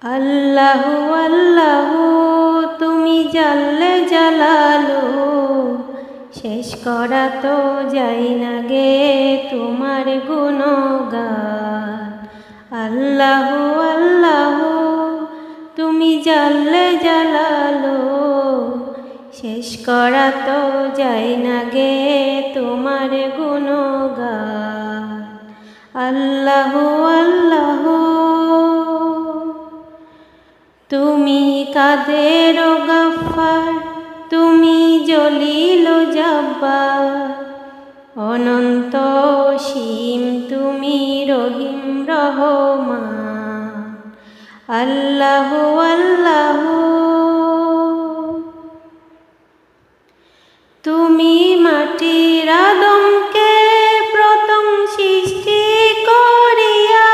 আল্লাহু আল্লাহু তুমি জাল্লে জালালু, শেষ করা তো যাই না গে তোমার গুণগান। আল্লাহু আল্লাহু তুমি জাল্লে জালালু, শেষ করা তো যাই না গে তোমার গুণগান। আল্লাহু আল্লাহু তুমি কাদের গফফার, তুমি জলিল জাব্বার, অনন্ত অসীম তুমি রহিম রহমান। আল্লাহু আল্লাহু তুমি মাটির আদমকে প্রথম সৃষ্টি করিয়া,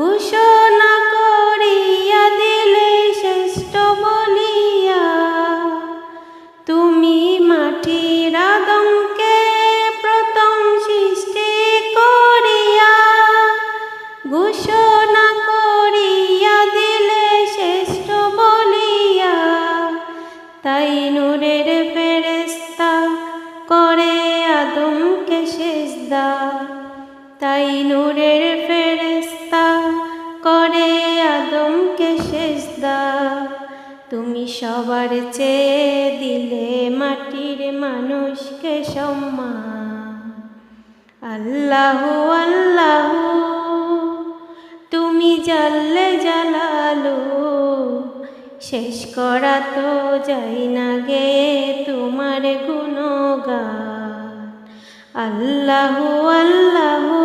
ঘোষণা করিয়া দিলে শ্রেষ্ঠ বলিয়া। তুমি মাটির আদমকে প্রথম সৃষ্টি করিয়া, ঘোষণা করিয়া দিলে শ্রেষ্ঠ বলিয়া। তাই নূরের ফেরেশতা করে আদমকে সেজদা, তাই নূরের ফেরেশতা করে আদমকে সেজদা। তুমি সবার চেয়ে দিলে মাটির মানুষকে সম্মান। আল্লাহু আল্লাহু তুমি জাল্লে জালালু, শেষ করা তো যাই না গে তোমার গুণগান। আল্লাহু আল্লাহু